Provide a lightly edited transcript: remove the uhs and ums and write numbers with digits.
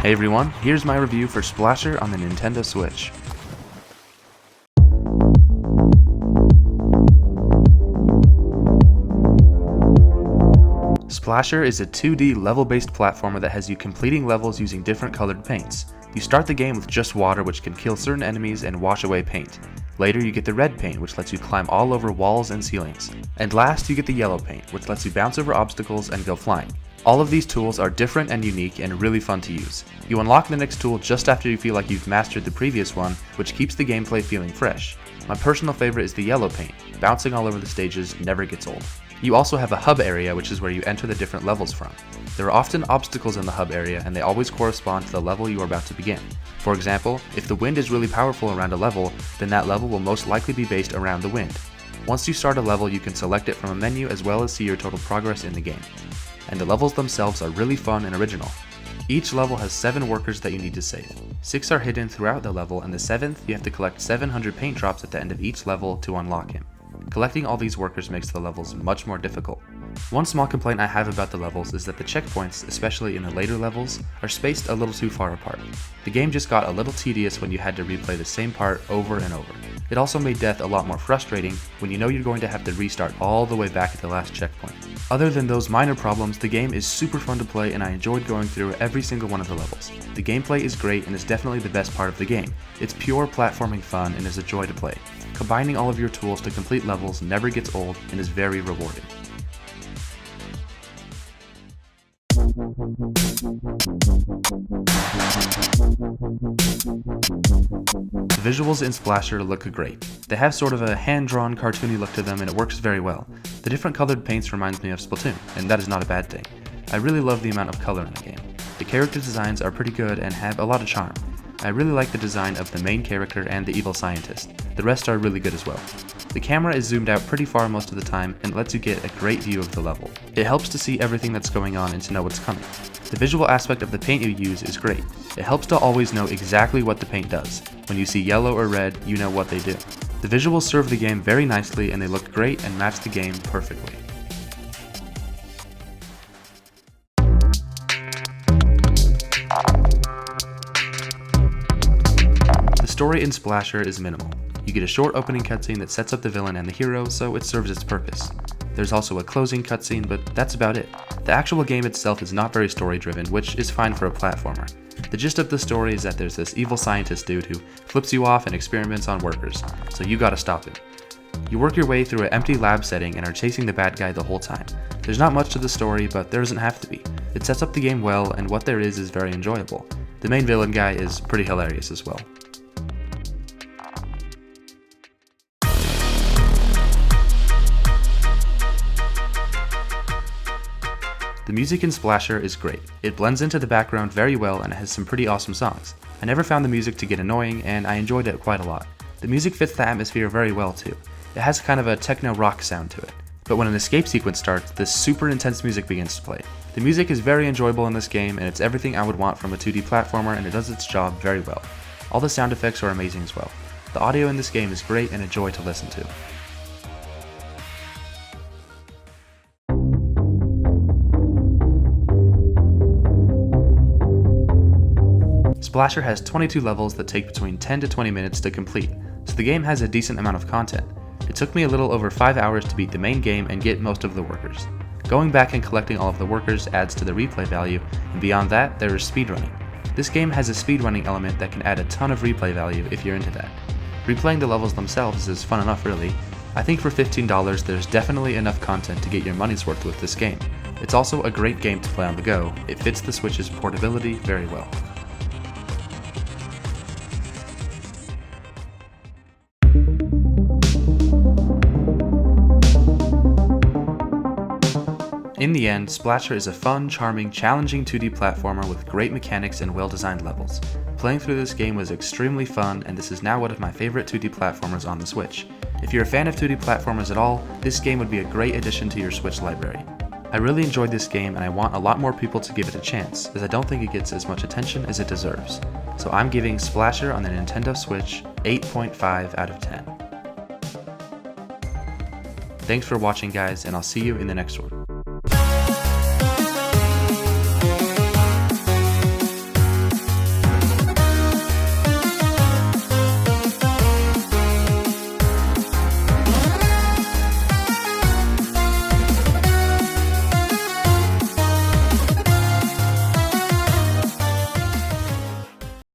Hey everyone, here's my review for Splasher on the Nintendo Switch. Splasher is a 2D level-based platformer that has you completing levels using different colored paints. You start the game with just water, which can kill certain enemies and wash away paint. Later you get the red paint, which lets you climb all over walls and ceilings. And last you get the yellow paint, which lets you bounce over obstacles and go flying. All of these tools are different and unique and really fun to use. You unlock the next tool just after you feel like you've mastered the previous one, which keeps the gameplay feeling fresh. My personal favorite is the yellow paint. Bouncing all over the stages never gets old. You also have a hub area, which is where you enter the different levels from. There are often obstacles in the hub area, and they always correspond to the level you are about to begin. For example, if the wind is really powerful around a level, then that level will most likely be based around the wind. Once you start a level, you can select it from a menu as well as see your total progress in the game. And the levels themselves are really fun and original. Each level has 7 workers that you need to save. 6 are hidden throughout the level, and the 7th you have to collect 700 paint drops at the end of each level to unlock him. Collecting all these workers makes the levels much more difficult. One small complaint I have about the levels is that the checkpoints, especially in the later levels, are spaced a little too far apart. The game just got a little tedious when you had to replay the same part over and over. It also made death a lot more frustrating when you know you're going to have to restart all the way back at the last checkpoint. Other than those minor problems, the game is super fun to play and I enjoyed going through every single one of the levels. The gameplay is great and is definitely the best part of the game. It's pure platforming fun and is a joy to play. Combining all of your tools to complete levels never gets old and is very rewarding. The visuals in Splasher look great. They have sort of a hand-drawn, cartoony look to them and it works very well. The different colored paints reminds me of Splatoon, and that is not a bad thing. I really love the amount of color in the game. The character designs are pretty good and have a lot of charm. I really like the design of the main character and the evil scientist. The rest are really good as well. The camera is zoomed out pretty far most of the time and lets you get a great view of the level. It helps to see everything that's going on and to know what's coming. The visual aspect of the paint you use is great. It helps to always know exactly what the paint does. When you see yellow or red, you know what they do. The visuals serve the game very nicely and they look great and match the game perfectly. The story in Splasher is minimal. You get a short opening cutscene that sets up the villain and the hero, so it serves its purpose. There's also a closing cutscene, but that's about it. The actual game itself is not very story-driven, which is fine for a platformer. The gist of the story is that there's this evil scientist dude who flips you off and experiments on workers, so you gotta stop him. You work your way through an empty lab setting and are chasing the bad guy the whole time. There's not much to the story, but there doesn't have to be. It sets up the game well, and what there is very enjoyable. The main villain guy is pretty hilarious as well. The music in Splasher is great. It blends into the background very well and it has some pretty awesome songs. I never found the music to get annoying and I enjoyed it quite a lot. The music fits the atmosphere very well too. It has kind of a techno rock sound to it. But when an escape sequence starts, this super intense music begins to play. The music is very enjoyable in this game and it's everything I would want from a 2D platformer and it does its job very well. All the sound effects are amazing as well. The audio in this game is great and a joy to listen to. Splasher has 22 levels that take between 10 to 20 minutes to complete, so the game has a decent amount of content. It took me a little over 5 hours to beat the main game and get most of the workers. Going back and collecting all of the workers adds to the replay value, and beyond that, there is speedrunning. This game has a speedrunning element that can add a ton of replay value if you're into that. Replaying the levels themselves is fun enough really. I think for $15 there's definitely enough content to get your money's worth with this game. It's also a great game to play on the go. It fits the Switch's portability very well. In the end, Splasher is a fun, charming, challenging 2D platformer with great mechanics and well-designed levels. Playing through this game was extremely fun, and this is now one of my favorite 2D platformers on the Switch. If you're a fan of 2D platformers at all, this game would be a great addition to your Switch library. I really enjoyed this game and I want a lot more people to give it a chance, as I don't think it gets as much attention as it deserves. So I'm giving Splasher on the Nintendo Switch 8.5 out of 10. Thanks for watching guys, and I'll see you in the next one.